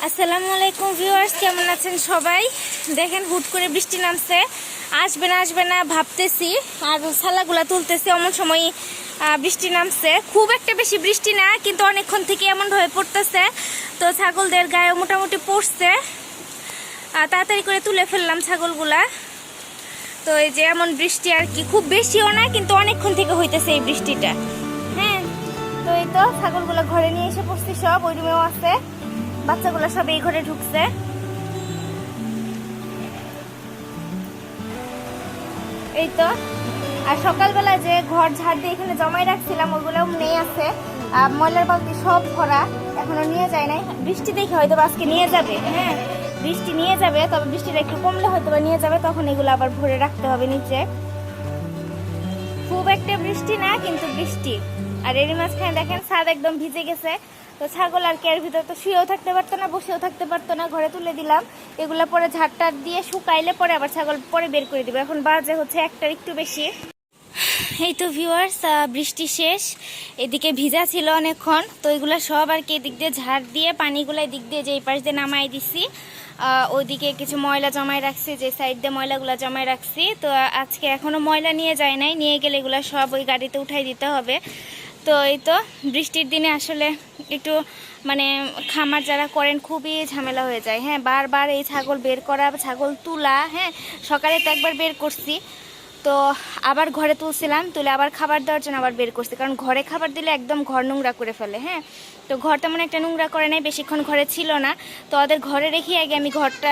আসসালামু আলাইকুম ভিউয়ার্স, কেমন আছেন সবাই? দেখেন হুট করে বৃষ্টি নামছে, আসবে না ভাবতেছি, আর সালাগুলা তুলতেছি এমন সময় বৃষ্টি নামছে। খুব একটা বেশি বৃষ্টি না, কিন্তু অনেকক্ষণ থেকে এমনভাবে পড়তেছে, তো ছাগলদের গায়ে মোটামুটি পড়ছে। তাড়াতাড়ি করে তুলে ফেললাম ছাগলগুলা। তো এই যে এমন বৃষ্টি আর কি, খুব বেশিও না, কিন্তু অনেকক্ষণ থেকে হইতেছে এই বৃষ্টিটা। হ্যাঁ, তো এই তো ছাগলগুলা ঘরে নিয়ে এসে পড়ছি, সব ওই রুমেও আছে, বাচ্চাগুলো সব এই ঘরে ঢুকছে। এই তো, আর সকালবেলা যে ঘর ঝাড় দিয়ে এখানে জমাই রাখছিলাম ওগুলো নেই, আছে ময়লার বালতি সব ভরা, এখনো নিয়ে যায় নাই। বৃষ্টি দেখে হয়তো আজকে নিয়ে যাবে। হ্যাঁ, বৃষ্টি নিয়ে যাবে, তবে বৃষ্টিটা একটু কমলে হয়তো নিয়ে যাবে, তখন এগুলো আবার ভরে রাখতে হবে নিচে। খুব একটা বৃষ্টি না, কিন্তু বৃষ্টি। আর এরই মাঝখানে দেখেন ছাদ একদম ভিজে গেছে। তো ছাগল আর কি এর ভিতর তো শুয়েও থাকতে পারতো না, বসেও থাকতে পারতো না, ঘরে তুলে দিলাম। এগুলো পরে ঝাড়টার দিয়ে শুকাইলে পরে আবার ছাগল পরে বের করে দিব। এখন বাজে হচ্ছে একটার একটু বেশি। এই তো ভিউয়ার্স, বৃষ্টি শেষ, এদিকে ভিজা ছিল অনেকক্ষণ, তো এগুলো সব আর কি এদিক দিয়ে ঝাড় দিয়ে পানিগুলো এদিক দিয়ে যে এই পাশ দিয়ে নামাই দিছি। ওইদিকে কিছু ময়লা জমায় রাখছি, যে সাইড দিয়ে ময়লাগুলো জমায় রাখছি। তো আজকে এখনো ময়লা নিয়ে যায় নাই, নিয়ে গেলে এগুলো সব ওই গাড়িতে উঠাই দিতে হবে। তো এই তো বৃষ্টির দিনে আসলে একটু মানে খামার যারা করেন খুবই ঝামেলা হয়ে যায়। হ্যাঁ, বারবার এই ছাগল বের করা, ছাগল তোলা। হ্যাঁ, সকালে তো একবার বের করছি, তো আবার ঘরে তুলছিলাম, তুলে আবার খাবার দেওয়ার জন্য আবার বের করছি, কারণ ঘরে খাবার দিলে একদম ঘর নোংরা করে ফেলে। হ্যাঁ, তো ঘর তেমন একটা নোংরা করে নাই, বেশিক্ষণ ঘরে ছিল না, তো ওদের ঘরে রেখে আগে আমি ঘরটা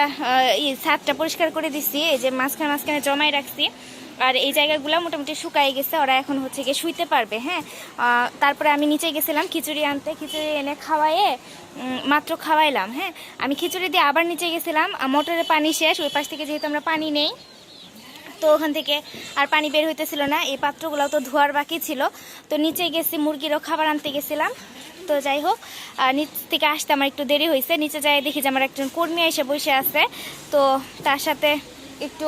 ছাদটা পরিষ্কার করে দিছি। এই যে মাঝখানে জমাই রাখছি, আর এই জায়গাগুলো মোটামুটি শুকাই গেছে, ওরা এখন হচ্ছে গিয়ে শুইতে পারবে। হ্যাঁ, তারপরে আমি নিচে গেছিলাম খিচুড়ি আনতে, খিচুড়ি এনে খাওয়াইয়ে মাত্র খাওয়াইলাম। হ্যাঁ, আমি খিচুড়ি দিয়ে আবার নিচে গেছিলাম, মোটরের পানি শেষ, ওই পাশ থেকে যেহেতু আমরা পানি নেই, তো ওখান থেকে আর পানি বের হইতেছিল না, এই পাত্রগুলো তো ধোয়ার বাকি ছিল। তো নিচে গেছি, মুরগিরও খাবার আনতে গেছিলাম। তো যাই হোক, নিচ থেকে আসতে আমার একটু দেরি হয়েছে। নিচে যাই দেখি যে আমার একজন কর্মী এসে বসে আছে, তো তার সাথে একটু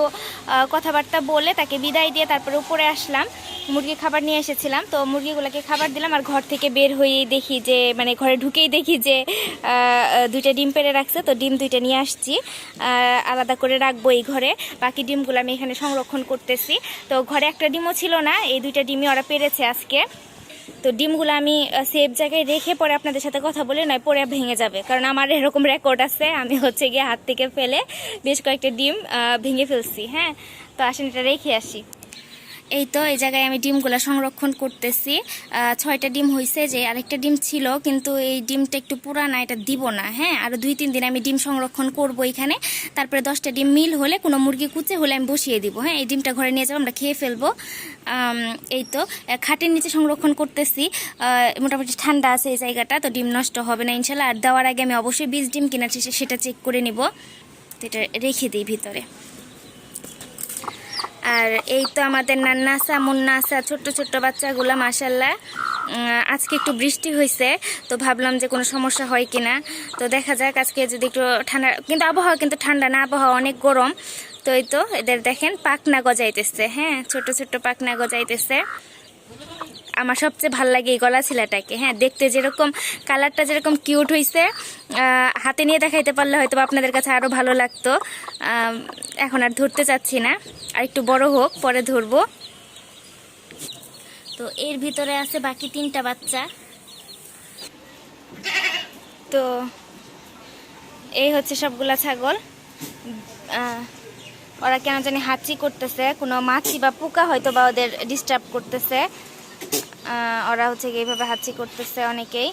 কথাবার্তা বলে তাকে বিদায় দিয়ে তারপরে উপরে আসলাম। মুরগি খাবার নিয়ে এসেছিলাম, তো মুরগিগুলোকে খাবার দিলাম। আর ঘর থেকে বের হয়েই দেখি যে, মানে ঘরে ঢুকেই দেখি যে দুইটা ডিম পেড়ে রাখছে, তো ডিম দুইটা নিয়ে আসছি, আলাদা করে রাখবো এই ঘরে। বাকি ডিমগুলো আমি এখানে সংরক্ষণ করতেছি। তো ঘরে একটা ডিমও ছিল না, এই দুইটা ডিমই ওরা পেড়েছে আজকে। তো ডিমগুলো আমি সেফ জায়গায় রেখে পরে আপনাদের সাথে কথা বলে নয়, পরে ভেঙে যাবে, কারণ আমার এরকম রেকর্ড আছে, আমি হচ্ছে গিয়ে হাত থেকে ফেলে বেশ কয়েকটা ডিম ভেঙে ফেলছি। হ্যাঁ, তো আসেন এটা রেখে আসি। এই তো এই জায়গায় আমি ডিমগুলো সংরক্ষণ করতেছি। 6টা ডিম হয়েছে, যে আরেকটা ডিম ছিল, কিন্তু এই ডিমটা একটু পুরানা, এটা দিব না। হ্যাঁ, আরও 2-3 দিন আমি ডিম সংরক্ষণ করব এখানে, তারপরে 10টা ডিম মিল হলে কোনো মুরগি কুচে হলে আমি বসিয়ে দিব। হ্যাঁ, এই ডিমটা ঘরে নিয়ে যাবো, আমরা খেয়ে ফেলবো। এই তো খাটের নিচে সংরক্ষণ করতেছি, মোটামুটি ঠান্ডা আছে এই জায়গাটা, তো ডিম নষ্ট হবে না ইনশাল্লাহ। আর দেওয়ার আগে আমি অবশ্যই বীজ ডিম কিনেছি সেটা চেক করে নিব, তো এটা রেখে দিই ভিতরে। আর এই তো আমাদের নান্না আসা, মুন্না আসা, ছোট্ট বাচ্চাগুলো মাশাল্লাহ। আজকে একটু বৃষ্টি হয়েছে, তো ভাবলাম যে কোনো সমস্যা হয় কিনা, তো দেখা যাক আজকে যদি একটু ঠান্ডা, কিন্তু আবহাওয়া কিন্তু ঠান্ডা না, আবহাওয়া অনেক গরম। তো এই তো এদের দেখেন পাখনা গজাইতেছে। হ্যাঁ, ছোট পাখনা গজাইতেছে। আমার সবচেয়ে ভাল লাগে এই গলা ছিলাটাকে। হ্যাঁ, দেখতে যেরকম, কালারটা যেরকম কিউট হয়েছে, হাতে নিয়ে দেখাইতে পারলে হয়তো আপনাদের কাছে আরও ভালো লাগতো। এখন আর ধরতে চাচ্ছি না, আর একটু বড় হোক পরে ধরবো। তো এর ভিতরে আছে বাকি 3টা বাচ্চা। তো এই হচ্ছে সবগুলা ছাগল। ওরা কেন জানি হাঁচি করতেছে, কোনো মাছি বা পোকা হয়তো বা ওদের ডিস্টার্ব করতেছে, ওরা হচ্ছে এইভাবে হাঁচি করতেছে অনেকেই।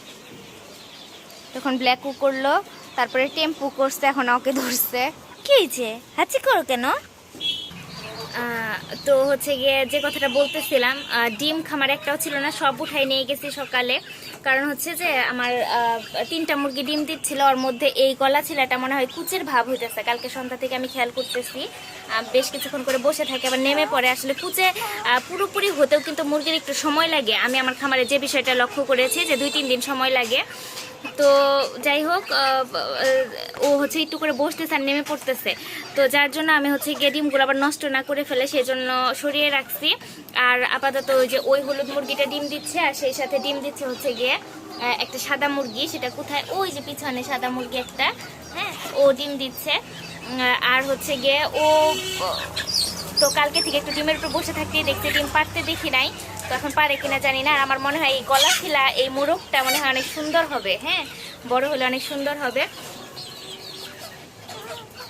তখন ব্ল্যাকও করলো, তারপরে টেম্পু করছে, এখন ওকে ধরছে। কি হয়েছে, হাঁচি করো কেন? তো হচ্ছে গিয়ে যে কথাটা বলতেছিলাম, ডিম খামার একটাও ছিল না, সব উঠাই নিয়ে গেছি সকালে। কারণ হচ্ছে যে আমার 3টা মুরগি ডিম দিচ্ছিল, ওর মধ্যে এই গলা ছিলাটা মনে হয় কুচের ভাব হইতেছে। কালকে সন্ধ্যা থেকে আমি খেয়াল করতেছি, বেশ কিছুক্ষণ করে বসে থাকে, আবার নেমে পড়ে। আসলে কুচে পুরোপুরি হতেও কিন্তু মুরগির একটু সময় লাগে। আমি আমার খামারে যে বিষয়টা লক্ষ্য করেছি যে 2-3 দিন সময় লাগে। তো যাই হোক, ও হচ্ছে একটু করে বসতেছে আর নেমে পড়তেছে, তো যার জন্য আমি হচ্ছে গিয়ে ডিমগুলো আবার নষ্ট না করে ফেলে সেই জন্য সরিয়ে রাখছি। আর আপাতত ওই যে ওই হলুদ মুরগিটা ডিম দিচ্ছে, আর সেই সাথে ডিম দিচ্ছে হচ্ছে গিয়ে একটা সাদা মুরগি। সেটা কোথায়, ওই যে পিছনে সাদা মুরগি একটা, হ্যাঁ, ও ডিম দিচ্ছে। আর হচ্ছে গিয়ে ও তো কালকে থেকে একটু ডিমের উপর বসে থাকতে দেখতে, ডিম পারতে দেখি নাই, তো এখন পারে কিনা জানি না। আর আমার মনে হয় এই গলা ছিলা এই মোরগটা মনে হয় অনেক সুন্দর হবে, হ্যাঁ বড় হলে অনেক সুন্দর হবে।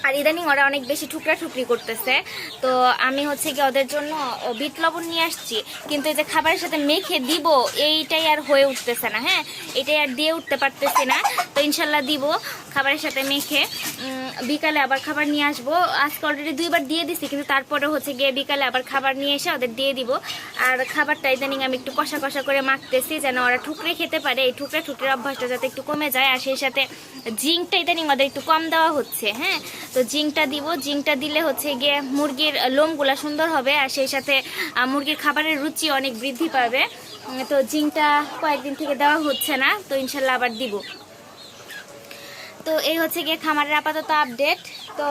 আর ইদানিং ওরা অনেক বেশি ঠুকরা ঠুকরি করতেছে, তো আমি হচ্ছে কি ওদের জন্য বিট লবণ নিয়ে আসছি, কিন্তু এই যে খাবারের সাথে মেখে দিব এইটাই আর হয়ে উঠতেছে না। হ্যাঁ, এটাই আর দিয়ে উঠতে পারতেছি না, তো ইনশাল্লাহ দিব খাবারের সাথে মেখে। বিকালে আবার খাবার নিয়ে আসবো। আজকে অলরেডি 2বার দিয়ে দিছি, কিন্তু তারপরে হচ্ছে গিয়ে বিকালে আবার খাবার নিয়ে এসে ওদের দিয়ে দিব। আর খাবারটা ইদানিং আমি একটু কষা কষা করে মাখতেছি, যেন ওরা ঠুকরে খেতে পারে, এই ঠুকরা ঠুকরের অভ্যাসটা যাতে একটু কমে যায়। আর সেই সাথে জিঙ্কটা ইদানিং ওদের একটু কম দেওয়া হচ্ছে। হ্যাঁ, তো জিঙ্কটা দিব, জিঙ্কটা দিলে হচ্ছে গিয়ে মুরগির লোমগুলা সুন্দর হবে, আর সেই সাথে মুরগির খাবারের রুচি অনেক বৃদ্ধি পাবে। তো জিঙ্কটা কয়েকদিন থেকে দেওয়া হচ্ছে না, তো ইনশাল্লাহ আবার দিব। তো এই হচ্ছে গিয়ে খামারের আপাতত আপডেট। তো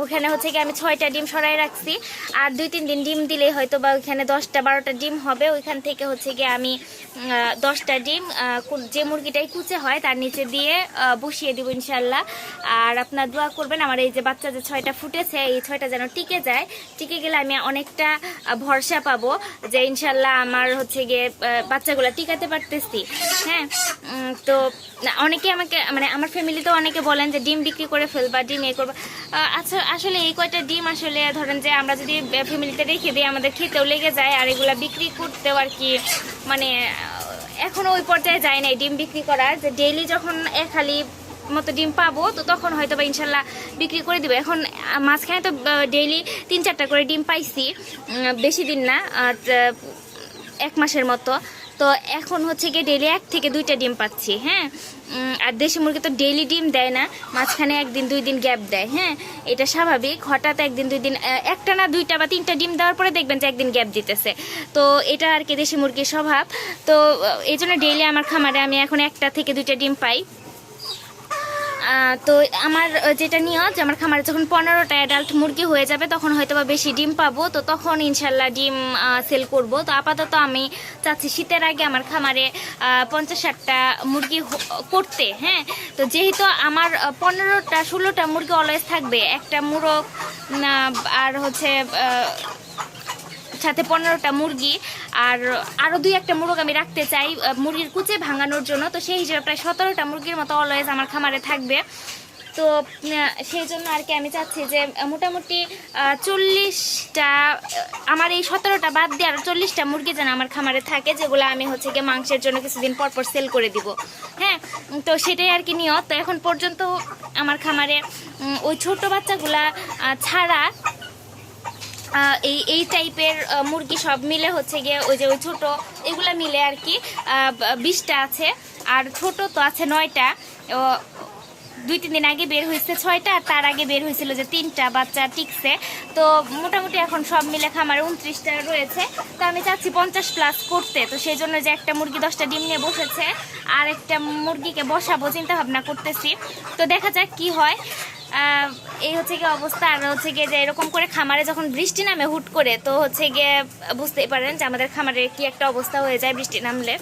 ওখানে হচ্ছে গিয়ে আমি 6টা ডিম সরাই রাখছি, আর 2-3 দিন ডিম দিলেই হয়তো বা ওইখানে 10টা-12টা ডিম হবে। ওইখান থেকে হচ্ছে গিয়ে আমি 10টা ডিম যে মুরগিটাই কুচে হয় তার নিচে দিয়ে বসিয়ে দিব ইনশাল্লাহ। আর আপনার দোয়া করবেন আমার এই যে বাচ্চা যে 6টা ফুটেছে, এই 6টা যেন টিকে যায়। টিকে গেলে আমি অনেকটা ভরসা পাবো যে ইনশাল্লাহ আমার হচ্ছে গিয়ে বাচ্চাগুলো টিকাতে পারতেছি। হ্যাঁ, তো অনেকে আমাকে মানে আমার ফ্যামিলিতে অনেকে বলেন যে ডিম বিক্রি করে ফেলবা, ডিম এ করবা। আচ্ছা, আসলে এই কয়টা ডিম আসলে ধরেন যে আমরা যদি ফ্যামিলিতে রেখে দিই আমাদের খেতেও লেগে যায়, আর এগুলা বিক্রি করতেও আর কি মানে এখনো ওই পর্যায়ে যায় না ডিম বিক্রি করার, যে ডেইলি যখন এক হালি মতো ডিম পাবো তো তখন হয়তো বা ইনশাল্লাহ বিক্রি করে দিব। এখন মাঝখানে তো ডেইলি 3-4টা করে ডিম পাইছি, বেশি দিন না, 1 মাসের মতো। তো এখন হচ্ছে গিয়ে ডেইলি 1 থেকে 2টা ডিম পাচ্ছি। হ্যাঁ, আর দেশি মুরগি তো ডেইলি ডিম দেয় না, মাঝখানে 1-2 দিন গ্যাপ দেয়। হ্যাঁ, এটা স্বাভাবিক, হঠাৎ 1-2 দিন একটা না 2টা বা 3টা ডিম দেওয়ার পরে দেখবেন যে একদিন গ্যাপ দিতেছে। তো এটা আর কি দেশি মুরগির স্বভাব। তো এই জন্য ডেইলি আমার খামারে আমি এখন 1টা থেকে 2টা ডিম পাই। তো আমার যেটা নিয়ত যে আমার খামারে যখন 15টা অ্যাডাল্ট মুরগি হয়ে যাবে তখন হয়তো বা বেশি ডিম পাবো, তো তখন ইনশাল্লাহ ডিম সেল করব। তো আপাতত আমি চাচ্ছি শীতের আগে আমার খামারে 50-60টা মুরগি করতে। হ্যাঁ, তো যেহেতু আমার 15টা-16টা মুরগি অলওয়েজ থাকবে, একটা মুরগ আর হচ্ছে সাথে 15টা মুরগি, আর আরও 2-1টা মুরগ আমি রাখতে চাই মুরগির কুচে ভাঙানোর জন্য। তো সেই হিসেবে প্রায় 17টা মুরগির মতো অলওয়েজ আমার খামারে থাকবে। তো সেই জন্য আর কি আমি চাচ্ছি যে মোটামুটি 40টা, আমার এই 17টা বাদ দিয়ে আরও 40টা মুরগি যেন আমার খামারে থাকে, যেগুলো আমি হচ্ছে গিয়ে মাংসের জন্য কিছুদিন পর পর সেল করে দিব। হ্যাঁ, তো সেটাই আর কি নিয়ত। তো এখন পর্যন্ত আমার খামারে ওই ছোট বাচ্চাগুলা ছাড়া এই টাইপের মুরগি সব মিলে হচ্ছে গিয়ে ওই যে ওই ছোটো এগুলা মিলে আর কি 20টা আছে, আর ছোট তো আছে 9টা। 2-3 দিন আগে বের হয়েছে 6টা, আর তার আগে বের হয়েছিল যে 3টা বাচ্চা টিকছে। তো মোটামুটি এখন সব মিলে খামারে 29টা রয়েছে। তো আমি চাচ্ছি 50+ করতে, তো সেই জন্য যে একটা মুরগি 10টা ডিম নিয়ে বসেছে, আর একটা মুরগিকে বসাবো চিন্তা ভাবনা করতেছি। তো দেখা যাক কি হয়। এই হচ্ছে গিয়ে অবস্থা। আর হচ্ছে গিয়ে যে এরকম করে খামারে যখন বৃষ্টি নামে হুট করে, তো হচ্ছে গিয়ে বুঝতেই পারেন যে আমাদের খামারে কি একটা অবস্থা হয়ে যায় বৃষ্টি নামলে।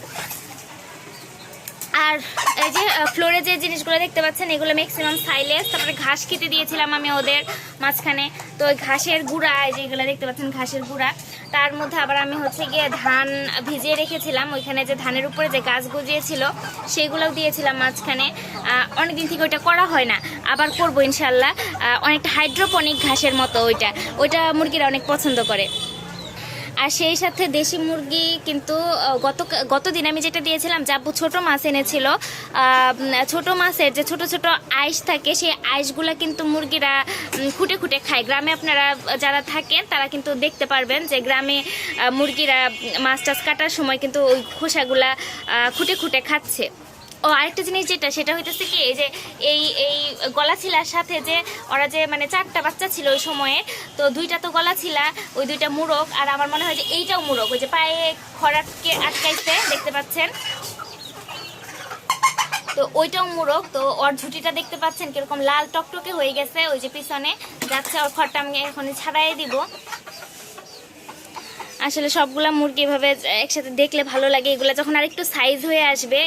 আর এই যে ফ্লোরে যে জিনিসগুলো দেখতে পাচ্ছেন এগুলো ম্যাক্সিমাম সাইলেজ। তারপরে ঘাস খেতে দিয়েছিলাম আমি ওদের মাঝখানে, তো ওই ঘাসের গুঁড়া এই যেগুলো দেখতে পাচ্ছেন ঘাসের গুঁড়া, তার মধ্যে আবার আমি হচ্ছে গিয়ে ধান ভিজিয়ে রেখেছিলাম, ওইখানে যে ধানের উপরে যে গাছ গজিয়েছিল সেগুলোও দিয়েছিলাম মাঝখানে। অনেকদিন থেকে ওইটা করা হয় না, আবার করবো ইনশাল্লাহ। অনেকটা হাইড্রোপনিক ঘাসের মতো ওইটা মুরগিরা অনেক পছন্দ করে। আর সেই সাথে দেশি মুরগি কিন্তু গতদিন আমি যেটা দিয়েছিলাম, জাব্বু ছোট মাছ এনেছিল, ছোট মাছের যে ছোট ছোট আইস থাকে সেই আইসগুলা কিন্তু মুরগিরা খুঁটে খুঁটে খায়। গ্রামে আপনারা যারা থাকেন তারা কিন্তু দেখতে পারবেন যে গ্রামে মুরগিরা মাছ টাছ কাটার সময় কিন্তু ওই খোসাগুলা খুঁটে খুঁটে খাচ্ছে। ও আরেকটা জিনিস যেটা সেটা হইতেছে কি, এই যে এই গলাছিলার সাথে যে ওরা যে মানে 4টা বাচ্চা ছিল ওই সময়ে, তো 2টা তো গলাছিলা, ওই 2টা মুরগ, আর আমার মনে হয় যে এইটাও মুরগ, ওই যে পায়ে খড়াটকে আটকাইছে দেখতে পাচ্ছেন, তো ওইটাও মুরগ। তো ওর ঝুটিটা দেখতে পাচ্ছেন কিরকম লাল টকটকে হয়ে গেছে, ওই যে পিছনে যাচ্ছে, ওর খড়টা আমি এখন ছাড়াই দিব। আসলে সবগুলা মুরগি এভাবে একসাথে দেখলে ভালো লাগে। এগুলো যখন আর একটু সাইজ হয়ে আসবে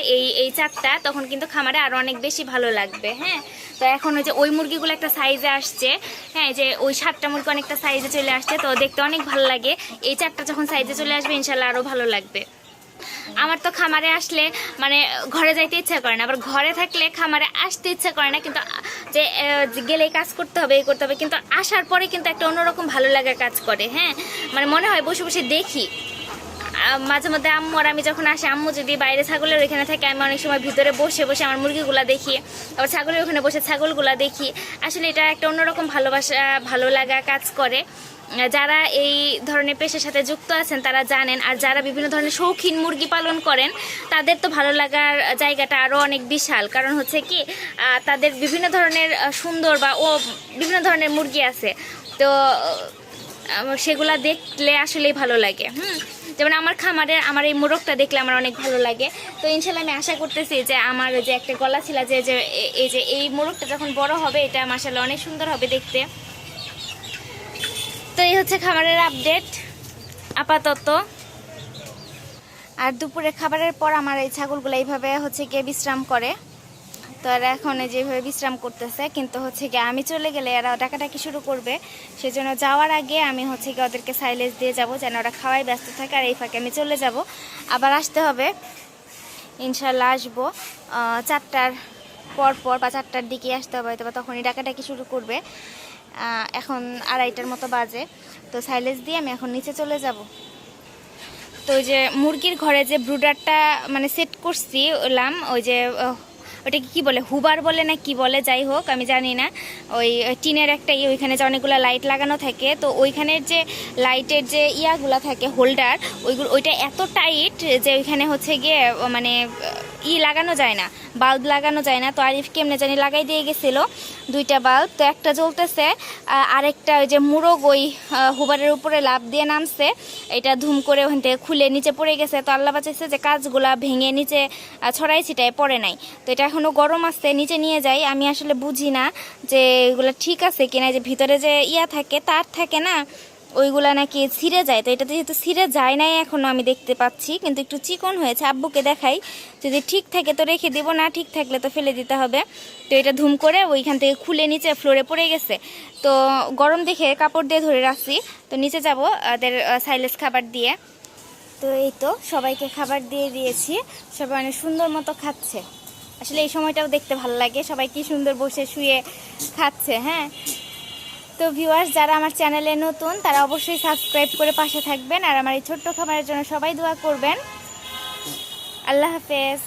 এই চারটা, তখন কিন্তু খামারে আরো অনেক বেশি ভালো লাগবে। হ্যাঁ, তো এখন ওই যে ওই মুরগিগুলো একটা সাইজে আসছে, হ্যাঁ, যে ওই 7টা মুরগি অনেকটা সাইজে চলে আসছে, তো দেখতে অনেক ভালো লাগে। এই চারটা যখন সাইজে চলে আসবে ইনশাল্লাহ আরো ভালো লাগবে। আমার তো খামারে আসলে মানে ঘরে যাইতে ইচ্ছা করে না, আবার ঘরে থাকলে খামারে আসতে ইচ্ছা করে না, কিন্তু যে গেলেই কাজ করতে হবে এই করতে হবে, কিন্তু আসার পরে কিন্তু একটা অন্যরকম ভালো লাগা কাজ করে। হ্যাঁ, মানে মনে হয় বসে বসে দেখি। মাঝে মধ্যে আম্মু আর আমি যখন আসি, আম্মু যদি বাইরে ছাগলের ওইখানে থাকে, আমি অনেক সময় ভিতরে বসে বসে আমার মুরগিগুলা দেখি, আবার ছাগলের ওখানে বসে ছাগলগুলা দেখি। আসলে এটা একটা অন্যরকম ভালোবাসা ভালো লাগা কাজ করে। যারা এই ধরনের পেশার সাথে যুক্ত আছেন তারা জানেন, আর যারা বিভিন্ন ধরনের শৌখিন মুরগি পালন করেন তাদের তো ভালো লাগার জায়গাটা আরও অনেক বিশাল। কারণ হচ্ছে কি, তাদের বিভিন্ন ধরনের সুন্দর বা বিভিন্ন ধরনের মুরগি আছে, তো সেগুলা দেখলে আসলেই ভালো লাগে। যেমন আমার খামারে আমার এই মোরগটা দেখলে আমার অনেক ভালো লাগে। তো ইনশাল্লাহ আমি আশা করতেছি যে আমার যে একটা গলা ছিল যে এই মোরগটা যখন বড় হবে, এটা মাশাআল্লাহ অনেক সুন্দর হবে দেখতে। তো এই হচ্ছে খাবারের আপডেট আপাতত। আর দুপুরে খাবারের পর আমার এই ছাগলগুলো এইভাবে হচ্ছে গিয়ে বিশ্রাম করে। তো এরা এখন যেভাবে বিশ্রাম করতেছে, কিন্তু হচ্ছে গিয়ে আমি চলে গেলে এরা ডাকাডাকি শুরু করবে। সেজন্য যাওয়ার আগে আমি হচ্ছে গিয়ে ওদেরকে সাইলেজ দিয়ে যাব, যেন ওরা খাওয়াই ব্যস্ত থাকে, আর এই ফাঁকে আমি চলে যাব। আবার আসতে হবে, ইনশাল্লাহ আসবো 4টার পর বা 4টার দিকে আসতে হবে, হয়তো তখনই ডাকাডাকি শুরু করবে। এখন 2:30টার মতো বাজে। তো সাইলেজ দিয়ে আমি এখন নিচে চলে যাব। তো ওই যে মুরগির ঘরে যে ব্রুডারটা মানে সেট করছি ওই যে ওটাকে কি বলে, হুবার বলে না কি বলে, যাই হোক আমি জানি না। ওই টিনের একটা ওইখানে যে অনেকগুলো লাইট লাগানো থাকে, তো ওইখানের যে লাইটের যে ইয়াগুলো থাকে হোল্ডার, ওইটা এত টাইট যে ওইখানে হচ্ছে গিয়ে মানে লাগানো যায় না, বাল্ব লাগানো যায় না। তো আরিফ কেমনে জানি লাগাই দিয়ে গেছিলো 2টা বাল্ব, তো একটা জ্বলতেছে, আরেকটা ওই যে মুরগ ওই হুবারের উপরে লাফ দিয়ে নামছে, এটা ধুম করে ওখান থেকে খুলে নিচে পড়ে গেছে। তো আল্লাহ বাঁচাইছে যে কাজগুলা ভেঙে নিচে ছড়াই ছিটায় পড়ে নাই। তো এটা এখনও গরম আছে, নিচে নিয়ে যাই। আমি আসলে বুঝি না যে এগুলো ঠিক আছে কিনা, যে ভিতরে যে থাকে তার থাকে না, ওইগুলা নাকি ছিঁড়ে যায়। তো এটা যেহেতু ছিঁড়ে যায় নাই এখনও আমি দেখতে পাচ্ছি, কিন্তু একটু চিকন হয়েছে। আব্বুকে দেখাই, যদি ঠিক থাকে তো রেখে দিব, না ঠিক থাকলে তো ফেলে দিতে হবে। তো এটা ধুম করে ওইখান থেকে খুলে নিচে ফ্লোরে পড়ে গেছে। তো গরম দেখে কাপড় দিয়ে ধরে রাখছি। তো নিচে যাব ওদের সাইলেজ খাবার দিয়ে। তো এই তো সবাইকে খাবার দিয়ে দিয়েছি, সবাই অনেক সুন্দর মতো খাচ্ছে। আসলে এই সময়টাও দেখতে ভালো লাগে, সবাই কি সুন্দর বসে শুয়ে খাচ্ছে। হ্যাঁ, তো ভিউয়ার্স যারা আমার চ্যানেলে নতুন তারা অবশ্যই সাবস্ক্রাইব করে পাশে থাকবেন, আর আমার এই ছোট্ট খাবারের জন্য সবাই দোয়া করবেন। আল্লাহ হাফেজ।